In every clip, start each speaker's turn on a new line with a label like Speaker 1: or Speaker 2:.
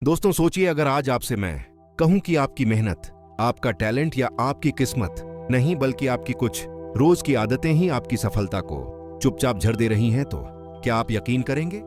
Speaker 1: दोस्तों सोचिए, अगर आज आपसे मैं कहूं कि आपकी मेहनत, आपका टैलेंट या आपकी किस्मत नहीं बल्कि आपकी कुछ रोज की आदतें ही आपकी सफलता को चुपचाप झड़ दे रही हैं, तो क्या आप यकीन करेंगे?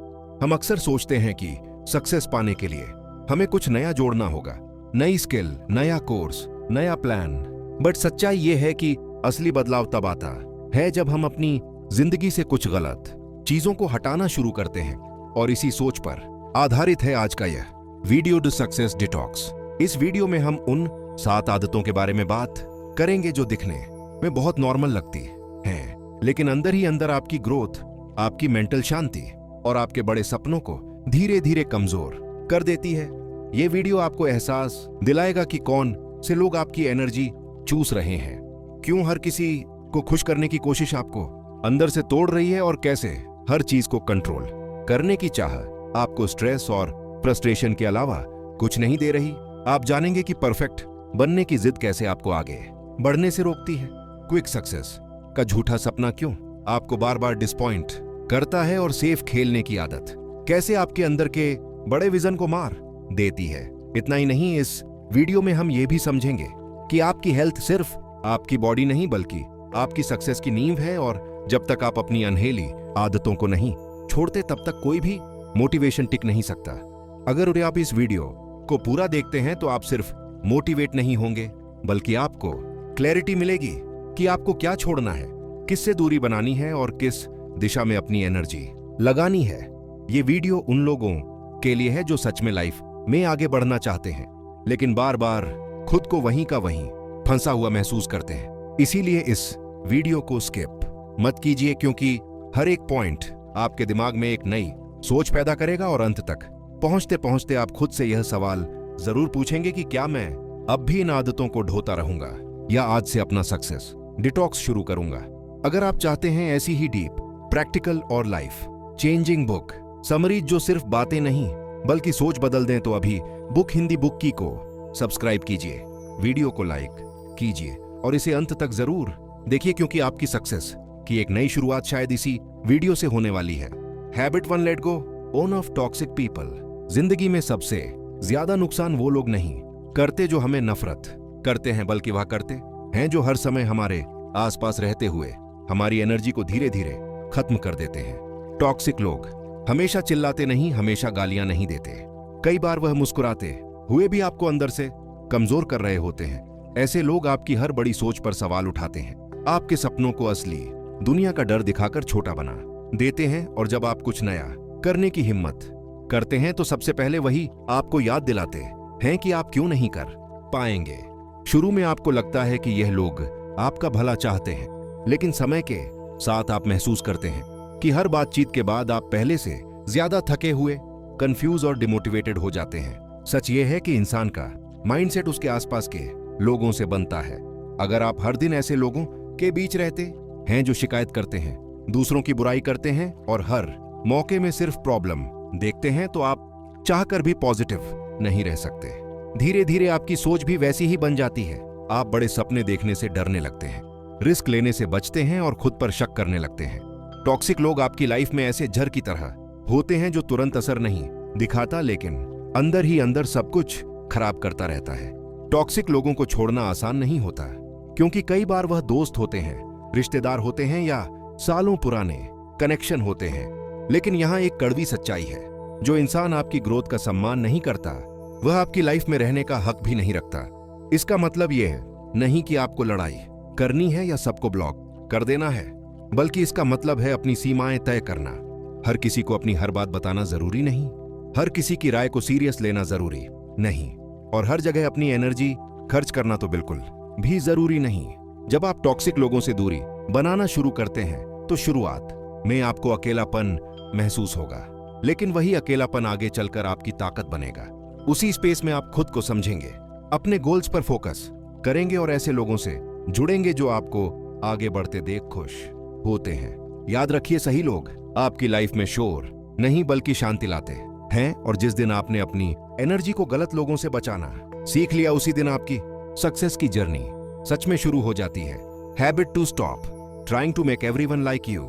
Speaker 1: हम अक्सर सोचते हैं कि सक्सेस पाने के लिए हमें कुछ नया जोड़ना होगा, नई स्किल, नया कोर्स, नया प्लान। बट सच्चाई यह है कि असली बदलाव तब आता है जब हम अपनी जिंदगी से कुछ गलत चीजों को हटाना शुरू करते हैं। और इसी सोच पर आधारित है आज का यह वीडियो, द सक्सेस डिटॉक्स। इस वीडियो में हम उन 7 आदतों के बारे में बात करेंगे जो दिखने में बहुत नॉर्मल लगती हैं, लेकिन अंदर ही अंदर आपकी ग्रोथ, आपकी मेंटल शांति और आपके बड़े सपनों को धीरे धीरे कमजोर कर देती है। ये वीडियो आपको एहसास दिलाएगा कि कौन से लोग आपकी एनर्जी चूस रहे हैं, क्यों हर किसी को खुश करने की कोशिश आपको अंदर से तोड़ रही है और कैसे हर चीज को कंट्रोल करने की चाह आपको स्ट्रेस और फ्रस्ट्रेशन के अलावा कुछ नहीं दे रही। आप जानेंगे कि परफेक्ट बनने की जिद कैसे आपको आगे बढ़ने से रोकती है, क्विक सक्सेस का झूठा सपना क्यों आपको बार बार डिसपॉइंट करता है और सेफ खेलने की आदत कैसे आपके अंदर के बड़े विजन को मार देती है। इतना ही नहीं, इस वीडियो में हम ये भी समझेंगे कि आपकी हेल्थ सिर्फ आपकी बॉडी नहीं बल्कि आपकी सक्सेस की नींव है, और जब तक आप अपनी अनहेली आदतों को नहीं छोड़ते तब तक कोई भी मोटिवेशन टिक नहीं सकता। अगर आप इस वीडियो को पूरा देखते हैं तो आप सिर्फ मोटिवेट नहीं होंगे बल्कि आपको क्लैरिटी मिलेगी कि आपको क्या छोड़ना है, किससे दूरी बनानी है और किस दिशा में अपनी एनर्जी लगानी है। ये वीडियो उन लोगों के लिए है जो सच में लाइफ में आगे बढ़ना चाहते हैं लेकिन बार बार खुद को वहीं का वहीं फंसा हुआ महसूस करते हैं। इसीलिए इस वीडियो को स्किप मत कीजिए, क्योंकि हर एक पॉइंट आपके दिमाग में एक नई सोच पैदा करेगा और अंत तक पहुंचते पहुंचते आप खुद से यह सवाल जरूर पूछेंगे कि क्या मैं अब भी इन आदतों को ढोता रहूंगा या आज से अपना सक्सेस डिटॉक्स शुरू करूंगा। अगर आप चाहते हैं ऐसी ही डीप, प्रैक्टिकल और लाइफ चेंजिंग बुक समरीज जो सिर्फ बातें नहीं बल्कि सोच बदल दें, तो अभी बुक हिंदी बुक की को सब्सक्राइब कीजिए, वीडियो को लाइक कीजिए और इसे अंत तक जरूर देखिए, क्योंकि आपकी सक्सेस की एक नई शुरुआत शायद इसी वीडियो से होने वाली है। Habit 1, let go own of toxic people. जिंदगी में सबसे ज्यादा नुकसान वो लोग नहीं करते जो हमें नफरत करते हैं, बल्कि वह करते हैं जो हर समय हमारे आसपास रहते हुए हमारी एनर्जी को धीरे धीरे खत्म कर देते हैं। टॉक्सिक लोग हमेशा चिल्लाते नहीं, हमेशा गालियां नहीं देते, कई बार वह मुस्कुराते हुए भी आपको अंदर से कमजोर कर रहे होते हैं। ऐसे लोग आपकी हर बड़ी सोच पर सवाल उठाते हैं, आपके सपनों को असली दुनिया का डर दिखाकर छोटा बना देते हैं, और जब आप कुछ नया करने की हिम्मत करते हैं तो सबसे पहले वही आपको याद दिलाते हैं कि आप क्यों नहीं कर पाएंगे। शुरू में आपको लगता है कि यह लोग आपका भला चाहते हैं, लेकिन समय के साथ आप महसूस करते हैं कि हर बातचीत के बाद आप पहले से ज्यादा थके हुए, कंफ्यूज और डिमोटिवेटेड हो जाते हैं। सच यह है कि इंसान का माइंडसेट उसके आसपास के लोगों से बनता है। अगर आप हर दिन ऐसे लोगों के बीच रहते हैं जो शिकायत करते हैं, दूसरों की बुराई करते हैं और हर मौके में सिर्फ प्रॉब्लम देखते हैं, तो आप चाहकर भी पॉजिटिव नहीं रह सकते। धीरे धीरे आपकी सोच भी वैसी ही बन जाती है। आप बड़े सपने देखने से डरने लगते हैं, रिस्क लेने से बचते हैं और खुद पर शक करने लगते हैं। टॉक्सिक लोग आपकी लाइफ में ऐसे जहर की तरह होते हैं जो तुरंत असर नहीं दिखाता, लेकिन अंदर ही अंदर सब कुछ खराब करता रहता है। टॉक्सिक लोगों को छोड़ना आसान नहीं होता, क्योंकि कई बार वह दोस्त होते हैं, रिश्तेदार होते हैं या सालों पुराने कनेक्शन होते हैं। लेकिन यहाँ एक कड़वी सच्चाई है, जो इंसान आपकी ग्रोथ का सम्मान नहीं करता वह आपकी लाइफ में रहने का हक भी नहीं रखता। इसका मतलब यह नहीं कि आपको लड़ाई करनी है या सबको ब्लॉक कर देना है, बल्कि इसका मतलब है अपनी सीमाएं तय करना। हर किसी को अपनी हर बात बताना जरूरी नहीं, हर किसी की राय को सीरियस लेना जरूरी नहीं, और हर जगह अपनी एनर्जी खर्च करना तो बिल्कुल भी जरूरी नहीं। जब आप टॉक्सिक लोगों से दूरी बनाना शुरू करते हैं तो शुरुआत में आपको अकेलापन महसूस होगा, लेकिन वही अकेलापन आगे चलकर आपकी ताकत बनेगा। उसी स्पेस में आप खुद को समझेंगे, अपने गोल्स पर फोकस करेंगे और ऐसे लोगों से जुड़ेंगे जो आपको आगे बढ़ते देख खुश होते हैं। याद रखिए, सही लोग आपकी लाइफ में शोर नहीं बल्कि शांति लाते हैं, और जिस दिन आपने अपनी एनर्जी को गलत लोगों से बचाना सीख लिया, उसी दिन आपकी सक्सेस की जर्नी सच में शुरू हो जाती है। Habit 2, stop trying to make everyone like you.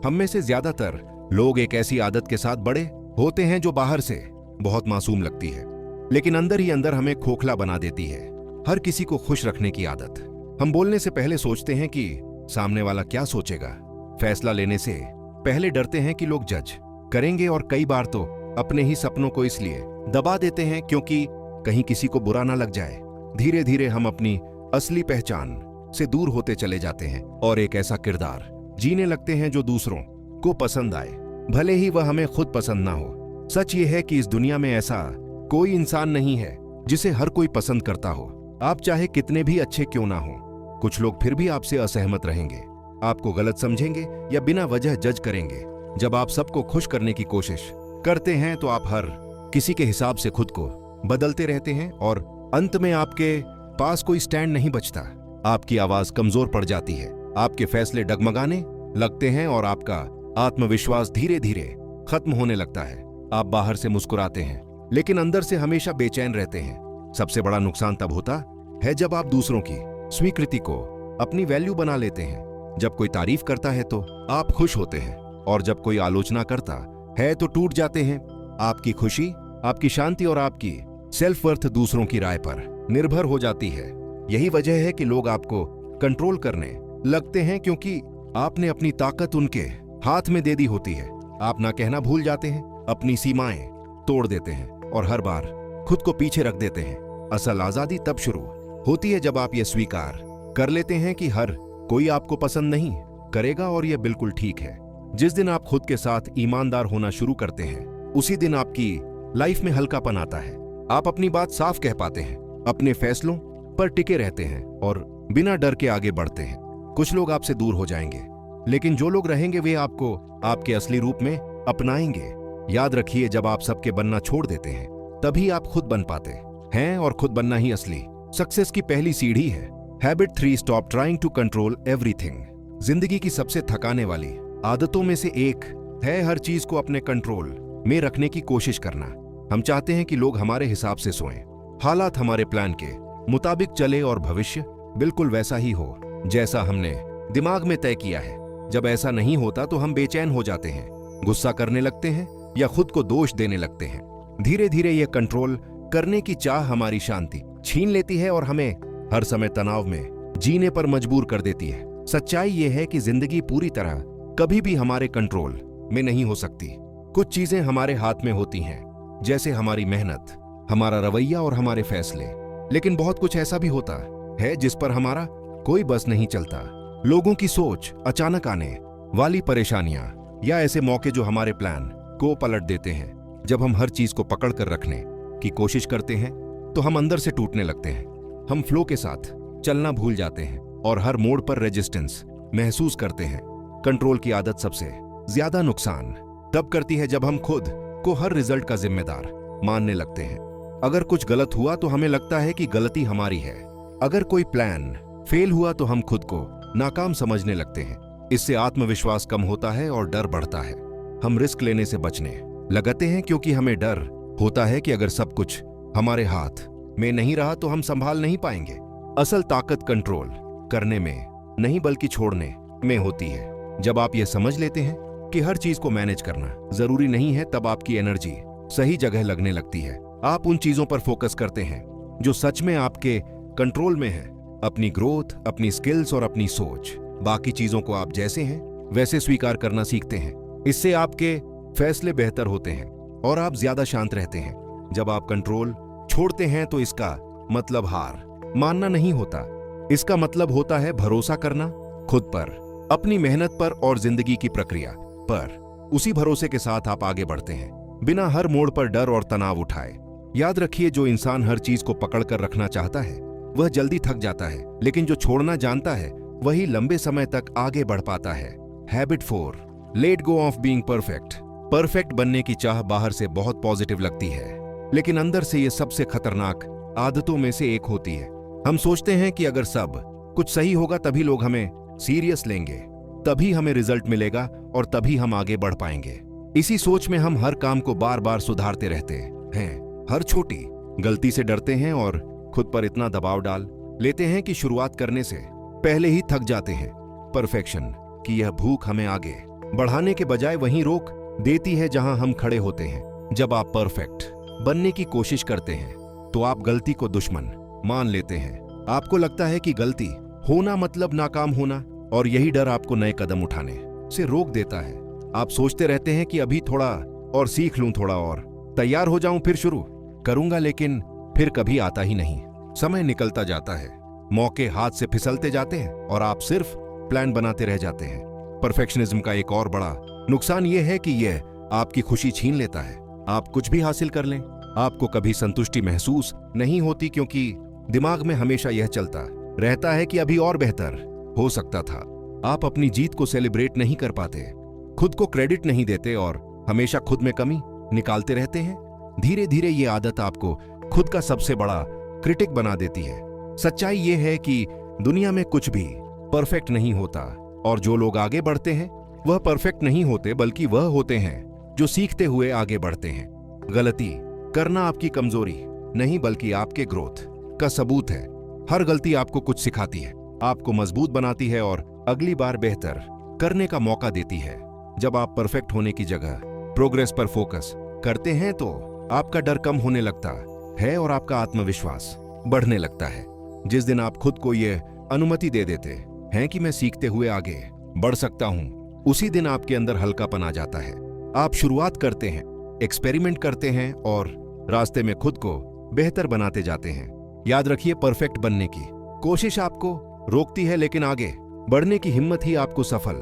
Speaker 1: हम में से ज्यादातर लोग एक ऐसी आदत के साथ बड़े होते हैं जो बाहर से बहुत मासूम लगती है, लेकिन अंदर ही अंदर हमें खोखला बना देती है। हर किसी को खुश रखने की आदत। हम बोलने से पहले सोचते हैं कि सामने वाला क्या सोचेगा। फैसला लेने से पहले डरते हैं कि लोग जज करेंगे, और कई बार तो अपने ही सपनों को इसलिए दबा देते हैं क्योंकि कहीं किसी को बुरा ना लग जाए। धीरे धीरे हम अपनी असली पहचान से दूर होते चले जाते हैं और एक ऐसा किरदार जीने लगते हैं जो दूसरों को पसंद आए, भले ही वह हमें खुद पसंद ना हो। सच ये है कि इस दुनिया में ऐसा कोई इंसान नहीं है जिसे हर कोई पसंद करता हो। आप चाहे कितने भी अच्छे क्यों ना हो, कुछ लोग फिर भी आपसे असहमत रहेंगे, आपको गलत समझेंगे या बिना वजह जज करेंगे। जब आप सबको खुश करने की कोशिश करते हैं तो आप हर किसी के हिसाब से खुद को बदलते रहते हैं और अंत में आपके पास कोई स्टैंड नहीं बचता। आपकी आवाज कमजोर पड़ जाती है, आपके फैसले डगमगाने लगते हैं और आपका आत्मविश्वास धीरे धीरे खत्म होने लगता है। आप बाहर से मुस्कुराते हैं लेकिन अंदर से हमेशा बेचैन रहते हैं। सबसे बड़ा नुकसान तब होता है जब आप दूसरों की स्वीकृति को अपनी वैल्यू बना लेते हैं। जब कोई तारीफ करता है तो आप खुश होते हैं और जब कोई आलोचना करता है तो टूट जाते हैं। आपकी खुशी, आपकी शांति और आपकी सेल्फ वर्थ दूसरों की राय पर निर्भर हो जाती है। यही वजह है कि लोग आपको कंट्रोल करने लगते हैं क्योंकि आपने अपनी ताकत उनके हाथ में दे दी होती है। आप ना कहना भूल जाते हैं, अपनी सीमाएं तोड़ देते हैं और हर बार खुद को पीछे रख देते हैं। असल आजादी तब शुरू होती है जब आप ये स्वीकार कर लेते हैं कि हर कोई आपको पसंद नहीं करेगा और यह बिल्कुल ठीक है। जिस दिन आप खुद के साथ ईमानदार होना शुरू करते हैं उसी दिन आपकी लाइफ में हल्कापन आता है। आप अपनी बात साफ कह पाते हैं, अपने फैसलों पर टिके रहते हैं और बिना डर के आगे बढ़ते हैं। कुछ लोग आपसे दूर हो जाएंगे लेकिन जो लोग रहेंगे वे आपको आपके असली रूप में अपनाएंगे। याद रखिए, जब आप सबके बनना छोड़ देते हैं तभी आप खुद बन पाते हैं और खुद बनना ही असली सक्सेस की पहली सीढ़ी है। Habit 3, stop trying to control everything. जिंदगी की सबसे थकाने वाली आदतों में से एक है हर चीज को अपने कंट्रोल में रखने की कोशिश करना। हम चाहते हैं कि लोग हमारे हिसाब से सोएं, हालात हमारे प्लान के मुताबिक चले और भविष्य बिल्कुल वैसा ही हो जैसा हमने दिमाग में तय किया है। जब ऐसा नहीं होता तो हम बेचैन हो जाते हैं, गुस्सा करने लगते हैं या खुद को दोष देने लगते हैं। धीरे धीरे यह कंट्रोल करने की चाह हमारी शांति छीन लेती है और हमें हर समय तनाव में जीने पर मजबूर कर देती है। सच्चाई यह है कि जिंदगी पूरी तरह कभी भी हमारे कंट्रोल में नहीं हो सकती। कुछ चीजें हमारे हाथ में होती हैं, जैसे हमारी मेहनत, हमारा रवैया और हमारे फैसले। लेकिन बहुत कुछ ऐसा भी होता है जिस पर हमारा कोई बस नहीं चलता। लोगों की सोच, अचानक आने वाली परेशानियां या ऐसे मौके जो हमारे प्लान को पलट देते हैं। जब हम हर चीज को पकड़ कर रखने की कोशिश करते हैं तो हम अंदर से टूटने लगते हैं। हम फ्लो के साथ चलना भूल जाते हैं और हर मोड़ पर रेजिस्टेंस महसूस करते हैं। कंट्रोल की आदत सबसे ज्यादा नुकसान तब करती है जब हम खुद को हर रिजल्ट का जिम्मेदार मानने लगते हैं। अगर कुछ गलत हुआ तो हमें लगता है कि गलती हमारी है। अगर कोई प्लान फेल हुआ तो हम खुद को नाकाम समझने लगते हैं। इससे आत्मविश्वास कम होता है और डर बढ़ता है। हम रिस्क लेने से बचने लगते हैं क्योंकि हमें डर होता है कि अगर सब कुछ हमारे हाथ में नहीं रहा तो हम संभाल नहीं पाएंगे। असल ताकत कंट्रोल करने में नहीं बल्कि छोड़ने में होती है। जब आप यह समझ लेते हैं कि हर चीज को मैनेज करना जरूरी नहीं है, तब आपकी एनर्जी सही जगह लगने लगती है। आप उन चीजों पर फोकस करते हैं जो सच में आपके कंट्रोल में है, अपनी ग्रोथ, अपनी स्किल्स और अपनी सोच। बाकी चीजों को आप जैसे हैं वैसे स्वीकार करना सीखते हैं। इससे आपके फैसले बेहतर होते हैं और आप ज्यादा शांत रहते हैं। जब आप कंट्रोल छोड़ते हैं तो इसका मतलब हार मानना नहीं होता, इसका मतलब होता है भरोसा करना खुद पर, अपनी मेहनत पर और जिंदगी की प्रक्रिया पर। उसी भरोसे के साथ आप आगे बढ़ते हैं बिना हर मोड़ पर डर और तनाव उठाए। याद रखिए, जो इंसान हर चीज को पकड़ कर रखना चाहता है वह जल्दी थक जाता है, लेकिन जो छोड़ना जानता है वही लंबे समय तक आगे बढ़ पाता है। Habit 4, let go of being perfect. Perfect बनने की चाह बाहर से बहुत पॉजिटिव लगती है, लेकिन अंदर से यह सबसे खतरनाक आदतों में से एक होती है। हम सोचते हैं कि अगर सब कुछ सही होगा तभी लोग हमें सीरियस लेंगे, तभी हमें रिजल्ट मिलेगा और तभी हम आगे बढ़ पाएंगे। इसी सोच में हम हर काम को बार बार सुधारते रहते हैं, हर छोटी गलती से डरते हैं और खुद पर इतना दबाव डाल लेते हैं कि शुरुआत करने से पहले ही थक जाते हैं। परफेक्शन की यह भूख हमें आगे बढ़ाने के बजाय वहीं रोक देती है जहां हम खड़े होते हैं। जब आप परफेक्ट बनने की कोशिश करते हैं तो आप गलती को दुश्मन मान लेते हैं। आपको लगता है कि गलती होना मतलब नाकाम होना, और यही डर आपको नए कदम उठाने से रोक देता है। आप सोचते रहते हैं कि अभी थोड़ा और सीख लूं, थोड़ा और तैयार हो जाऊं, फिर शुरू करूंगा, लेकिन फिर कभी आता ही नहीं। समय निकलता जाता है, मौके हाथ से फिसलते जाते हैं और आप सिर्फ प्लान बनाते रह जाते हैं। परफेक्शनिज्म का एक और बड़ा नुकसान यह है कि यह आपकी खुशी छीन लेता है। आप कुछ भी हासिल कर लें, आपको कभी संतुष्टि महसूस नहीं होती, क्योंकि दिमाग में हमेशा यह चलता रहता है कि अभी और बेहतर हो सकता था। आप अपनी जीत को सेलिब्रेट नहीं कर पाते, खुद को क्रेडिट नहीं देते और हमेशा खुद में कमी निकालते रहते हैं। धीरे धीरे ये आदत आपको खुद का सबसे बड़ा क्रिटिक बना देती है। सच्चाई ये है कि दुनिया में कुछ भी परफेक्ट नहीं होता, और जो लोग आगे बढ़ते हैं वह परफेक्ट नहीं होते, बल्कि वह होते हैं जो सीखते हुए आगे बढ़ते हैं। गलती करना आपकी कमजोरी नहीं, बल्कि आपके ग्रोथ का सबूत है। हर गलती आपको कुछ सिखाती है, आपको मजबूत बनाती है और अगली बार बेहतर करने का मौका देती है। जब आप परफेक्ट होने की जगह प्रोग्रेस पर फोकस करते हैं तो आपका डर कम होने लगता है और आपका आत्मविश्वास बढ़ने लगता है। जिस दिन आप खुद को यह अनुमति दे देते हैं कि मैं सीखते हुए आगे बढ़ सकता हूं, उसी दिन आपके अंदर हल्कापन आ जाता है। आप शुरुआत करते हैं, एक्सपेरिमेंट करते हैं और रास्ते में खुद को बेहतर बनाते जाते हैं। याद रखिए, परफेक्ट बनने की कोशिश आपको रोकती है, लेकिन आगे बढ़ने की हिम्मत ही आपको सफल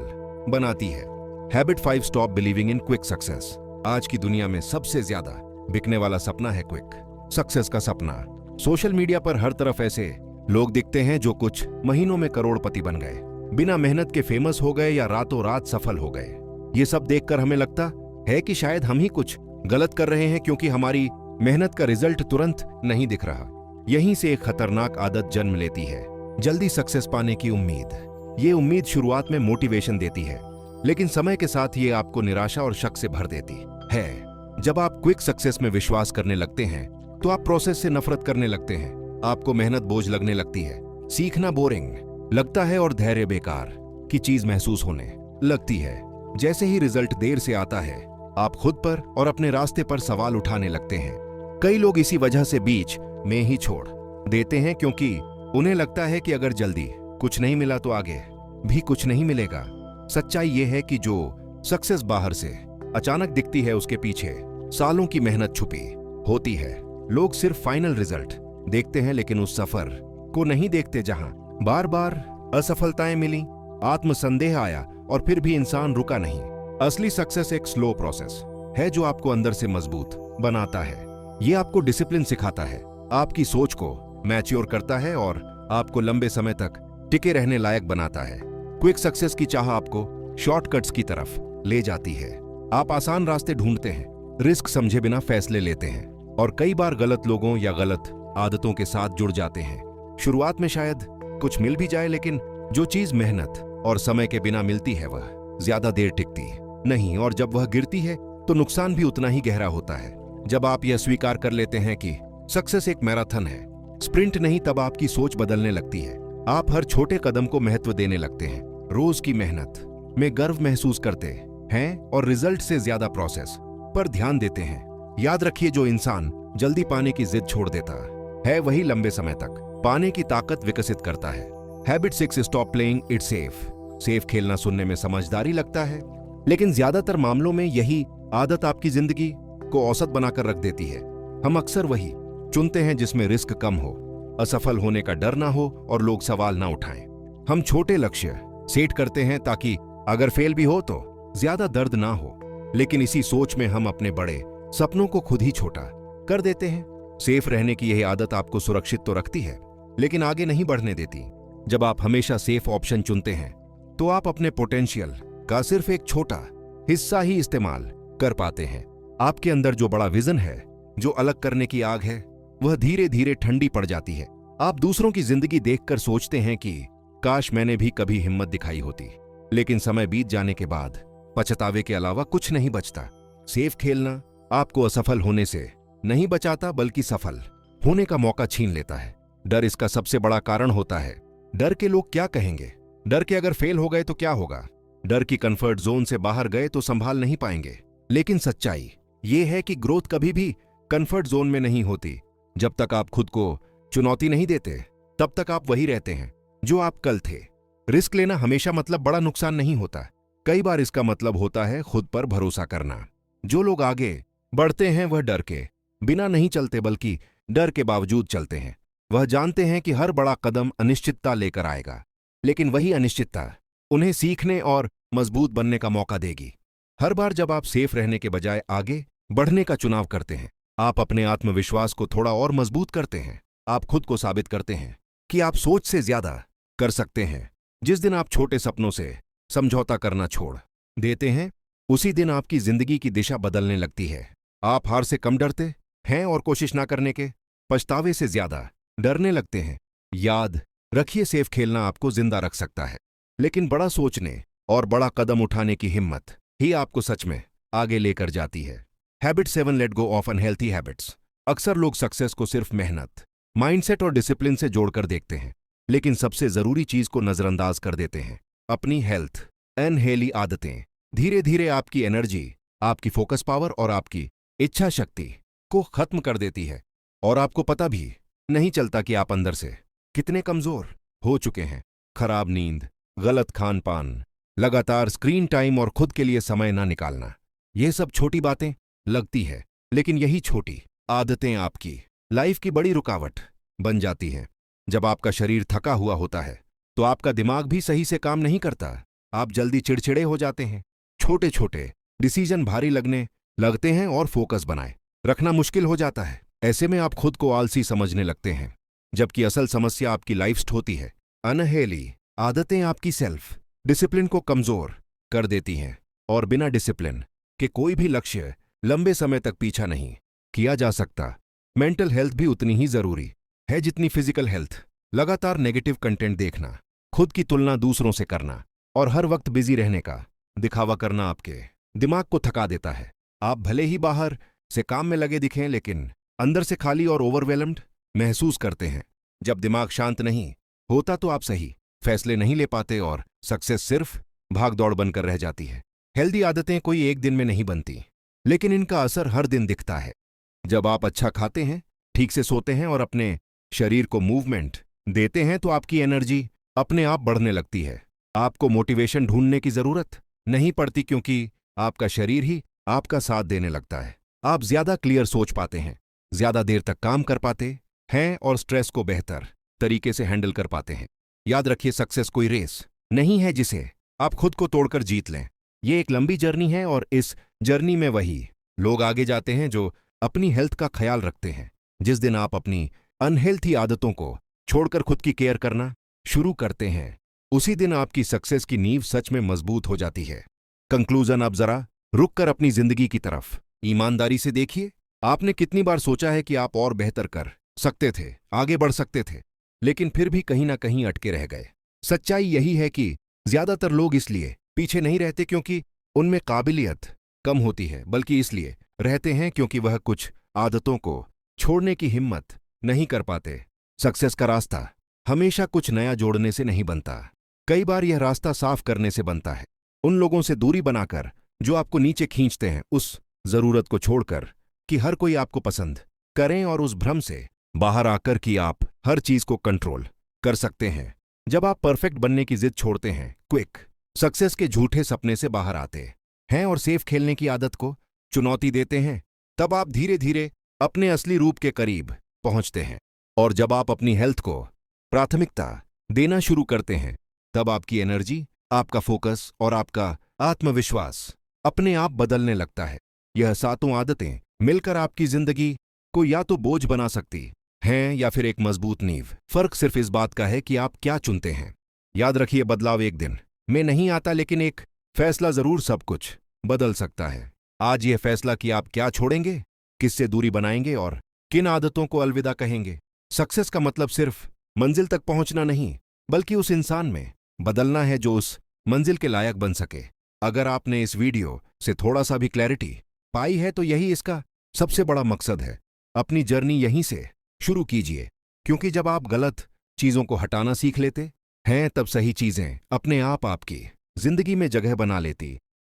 Speaker 1: बनाती है। Habit 5, stop believing in quick success. आज की दुनिया में सबसे ज्यादा बिकने वाला सपना है क्विक सक्सेस का सपना। सोशल मीडिया पर हर तरफ ऐसे लोग दिखते हैं जो कुछ महीनों में करोड़पति बन गए, बिना मेहनत के फेमस हो गए या रातों रात सफल हो गए। ये सब देखकर हमें लगता है कि शायद हम ही कुछ गलत कर रहे हैं, क्योंकि हमारी मेहनत का रिजल्ट तुरंत नहीं दिख रहा। यहीं से एक खतरनाक आदत जन्म लेती है, जल्दी सक्सेस पाने की उम्मीद। ये उम्मीद शुरुआत में मोटिवेशन देती है, लेकिन समय के साथ ये आपको निराशा और शक से भर देती है। जब आप क्विक सक्सेस में विश्वास करने लगते हैं तो आप प्रोसेस से नफरत करने लगते हैं। आपको मेहनत बोझ लगने लगती है, सीखना बोरिंग लगता है और धैर्य बेकार की चीज महसूस होने लगती है। जैसे ही रिजल्ट देर से आता है, आप खुद पर और अपने रास्ते पर सवाल उठाने लगते हैं। कई लोग इसी वजह से बीच में ही छोड़ देते हैं, क्योंकि उन्हें लगता है कि अगर जल्दी कुछ नहीं मिला तो आगे भी कुछ नहीं मिलेगा। सच्चाई यह है कि जो सक्सेस बाहर से अचानक दिखती है, उसके पीछे सालों की मेहनत छुपी होती है। लोग सिर्फ फाइनल रिजल्ट देखते हैं, लेकिन उस सफर को नहीं देखते जहां बार बार असफलताएं मिली, आत्मसंदेह आया और फिर भी इंसान रुका नहीं। असली सक्सेस एक स्लो प्रोसेस है जो आपको अंदर से मजबूत बनाता है। यह आपको डिसिप्लिन सिखाता है, आपकी सोच को मैच्योर करता है और आपको लंबे समय तक टिके रहने लायक बनाता है। क्विक सक्सेस की चाह आपको शॉर्टकट्स की तरफ ले जाती है। आप आसान रास्ते ढूंढते हैं, रिस्क समझे बिना फैसले लेते हैं और कई बार गलत लोगों या गलत आदतों के साथ जुड़ जाते हैं। शुरुआत में शायद कुछ मिल भी जाए, लेकिन जो चीज मेहनत और समय के बिना मिलती है वह ज्यादा देर टिकती नहीं, और जब वह गिरती है तो नुकसान भी उतना ही गहरा होता है। जब आप यह स्वीकार कर लेते हैं कि सक्सेस एक मैराथन है, स्प्रिंट नहीं, तब आपकी सोच बदलने लगती है। आप हर छोटे कदम को महत्व देने लगते हैं, रोज की मेहनत में गर्व महसूस करते हैं और रिजल्ट से ज्यादा प्रोसेस पर ध्यान देते हैं। याद रखिए, जो इंसान जल्दी पाने की जिद छोड़ देता है वही लंबे समय तक पाने की ताकत विकसित करता है। Habit 6, stop playing it safe. Safe खेलना सुनने में समझदारी लगता है, लेकिन ज्यादातर मामलों में यही आदत आपकी जिंदगी को औसत बनाकर रख देती है। हम अक्सर वही चुनते हैं जिसमें रिस्क कम हो, असफल होने का डर ना हो और लोग सवाल ना उठाएं। हम छोटे लक्ष्य सेट करते हैं ताकि अगर फेल भी हो तो ज्यादा दर्द ना हो, लेकिन इसी सोच में हम अपने बड़े सपनों को खुद ही छोटा कर देते हैं। सेफ रहने की यही आदत आपको सुरक्षित तो रखती है, लेकिन आगे नहीं बढ़ने देती। जब आप हमेशा सेफ ऑप्शन चुनते हैं तो आप अपने पोटेंशियल का सिर्फ एक छोटा हिस्सा ही इस्तेमाल कर पाते हैं। आपके अंदर जो बड़ा विजन है, जो अलग करने की आग है, वह धीरे धीरे ठंडी पड़ जाती है। आप दूसरों की जिंदगी देखकर सोचते हैं कि काश मैंने भी कभी हिम्मत दिखाई होती, लेकिन समय बीत जाने के बाद पछतावे के अलावा कुछ नहीं बचता। सेफ खेलना आपको असफल होने से नहीं बचाता, बल्कि सफल होने का मौका छीन लेता है। डर इसका सबसे बड़ा कारण होता है। डर के लोग क्या कहेंगे, डर के अगर फेल हो गए तो क्या होगा, डर की कंफर्ट जोन से बाहर गए तो संभाल नहीं पाएंगे। लेकिन सच्चाई यह है कि ग्रोथ कभी भी कंफर्ट जोन में नहीं होती, जब तक आप खुद को चुनौती नहीं देते तब तक आप वही रहते हैं जो आप कल थे। रिस्क लेना हमेशा मतलब बड़ा नुकसान नहीं होता। कई बार इसका मतलब होता है खुद पर भरोसा करना। जो लोग आगे बढ़ते हैं वह डर के बिना नहीं चलते बल्कि डर के बावजूद चलते हैं। वह जानते हैं कि हर बड़ा कदम अनिश्चितता लेकर आएगा, लेकिन वही अनिश्चितता उन्हें सीखने और मजबूत बनने का मौका देगी। हर बार जब आप सेफ रहने के बजाय आगे बढ़ने का चुनाव करते हैं, आप अपने आत्मविश्वास को थोड़ा और मजबूत करते हैं। आप खुद को साबित करते हैं कि आप सोच से ज्यादा कर सकते हैं। जिस दिन आप छोटे सपनों से समझौता करना छोड़ देते हैं, उसी दिन आपकी जिंदगी की दिशा बदलने लगती है। आप हार से कम डरते हैं और कोशिश ना करने के पछतावे से ज्यादा डरने लगते हैं। याद रखिए, सेफ खेलना आपको जिंदा रख सकता है, लेकिन बड़ा सोचने और बड़ा कदम उठाने की हिम्मत ही आपको सच में आगे लेकर जाती है। Habit 7, let go of unhealthy habits. अक्सर लोग सक्सेस को सिर्फ मेहनत, माइंडसेट और डिसिप्लिन से जोड़कर देखते हैं, लेकिन सबसे जरूरी चीज को नजरअंदाज कर देते हैं, अपनी हेल्थ। अनहेल्दी आदतें धीरे धीरे आपकी एनर्जी, आपकी फोकस पावर और आपकी इच्छा शक्ति को खत्म कर देती है, और आपको पता भी नहीं चलता कि आप अंदर से कितने कमजोर हो चुके हैं। खराब नींद, गलत खान पान, लगातार स्क्रीन टाइम और खुद के लिए समय ना निकालना, ये सब छोटी बातें लगती है, लेकिन यही छोटी आदतें आपकी लाइफ की बड़ी रुकावट बन जाती हैं। जब आपका शरीर थका हुआ होता है तो आपका दिमाग भी सही से काम नहीं करता। आप जल्दी चिड़चिड़े हो जाते हैं, छोटे छोटे डिसीजन भारी लगने लगते हैं और फोकस बनाए रखना मुश्किल हो जाता है। ऐसे में आप खुद को आलसी समझने लगते हैं, जबकि असल समस्या आपकी लाइफ होती है। अनहेल्दी आदतें आपकी सेल्फ डिसिप्लिन को कमजोर कर देती हैं, और बिना डिसिप्लिन के कोई भी लक्ष्य लंबे समय तक पीछा नहीं किया जा सकता। मेंटल हेल्थ भी उतनी ही जरूरी है जितनी फिजिकल हेल्थ। लगातार नेगेटिव कंटेंट देखना, खुद की तुलना दूसरों से करना और हर वक्त बिजी रहने का दिखावा करना आपके दिमाग को थका देता है। आप भले ही बाहर से काम में लगे दिखें, लेकिन अंदर से खाली और ओवरवेलम्ड महसूस करते हैं। जब दिमाग शांत नहीं होता तो आप सही फैसले नहीं ले पाते और सक्सेस सिर्फ भागदौड़ बनकर रह जाती है। हेल्दी आदतें कोई एक दिन में नहीं बनती, लेकिन इनका असर हर दिन दिखता है। जब आप अच्छा खाते हैं, ठीक से सोते हैं और अपने शरीर को मूवमेंट देते हैं, तो आपकी एनर्जी अपने आप बढ़ने लगती है। आपको मोटिवेशन ढूंढने की जरूरत नहीं पड़ती, क्योंकि आपका शरीर ही आपका साथ देने लगता है। आप ज्यादा क्लियर सोच पाते हैं, ज्यादा देर तक काम कर पाते हैं और स्ट्रेस को बेहतर तरीके से हैंडल कर पाते हैं। याद रखिए, सक्सेस कोई रेस नहीं है जिसे आप खुद को तोड़कर जीत लें। ये एक लंबी जर्नी है, और इस जर्नी में वही लोग आगे जाते हैं जो अपनी हेल्थ का ख्याल रखते हैं। जिस दिन आप अपनी अनहेल्थी आदतों को छोड़कर खुद की केयर करना शुरू करते हैं, उसी दिन आपकी सक्सेस की नींव सच में मजबूत हो जाती है। कंक्लूजन, अब जरा रुककर अपनी जिंदगी की तरफ ईमानदारी से देखिए। आपने कितनी बार सोचा है कि आप और बेहतर कर सकते थे, आगे बढ़ सकते थे, लेकिन फिर भी कहीं ना कहीं अटके रह गए। सच्चाई यही है कि ज्यादातर लोग इसलिए पीछे नहीं रहते क्योंकि उनमें काबिलियत कम होती है, बल्कि इसलिए रहते हैं क्योंकि वह कुछ आदतों को छोड़ने की हिम्मत नहीं कर पाते। सक्सेस का रास्ता हमेशा कुछ नया जोड़ने से नहीं बनता, कई बार यह रास्ता साफ करने से बनता है। उन लोगों से दूरी बनाकर जो आपको नीचे खींचते हैं, उस जरूरत को छोड़कर कि हर कोई आपको पसंद करें, और उस भ्रम से बाहर आकर कि आप हर चीज को कंट्रोल कर सकते हैं। जब आप परफेक्ट बनने की जिद छोड़ते हैं, क्विक सक्सेस के झूठे सपने से बाहर आते हैं और सेफ खेलने की आदत को चुनौती देते हैं, तब आप धीरे धीरे अपने असली रूप के करीब पहुंचते हैं। और जब आप अपनी हेल्थ को प्राथमिकता देना शुरू करते हैं, तब आपकी एनर्जी, आपका फोकस और आपका आत्मविश्वास अपने आप बदलने लगता है। यह सातों आदतें मिलकर आपकी जिंदगी को या तो बोझ बना सकती हैं या फिर एक मजबूत नींव। फर्क सिर्फ इस बात का है कि आप क्या चुनते हैं। याद रखिए, बदलाव एक दिन में नहीं आता, लेकिन एक फैसला जरूर सब कुछ बदल सकता है। आज यह फैसला कि आप क्या छोड़ेंगे, किससे दूरी बनाएंगे और किन आदतों को अलविदा कहेंगे। सक्सेस का मतलब सिर्फ मंजिल तक पहुंचना नहीं, बल्कि उस इंसान में बदलना है जो उस मंजिल के लायक बन सके। अगर आपने इस वीडियो से थोड़ा सा भी क्लैरिटी पाई है, तो यही इसका सबसे बड़ा मकसद है। अपनी जर्नी यहीं से शुरू कीजिए, क्योंकि जब आप गलत चीजों को हटाना सीख लेते हैं, तब सही चीजें अपने आप आपकी जिंदगी में जगह बना लेती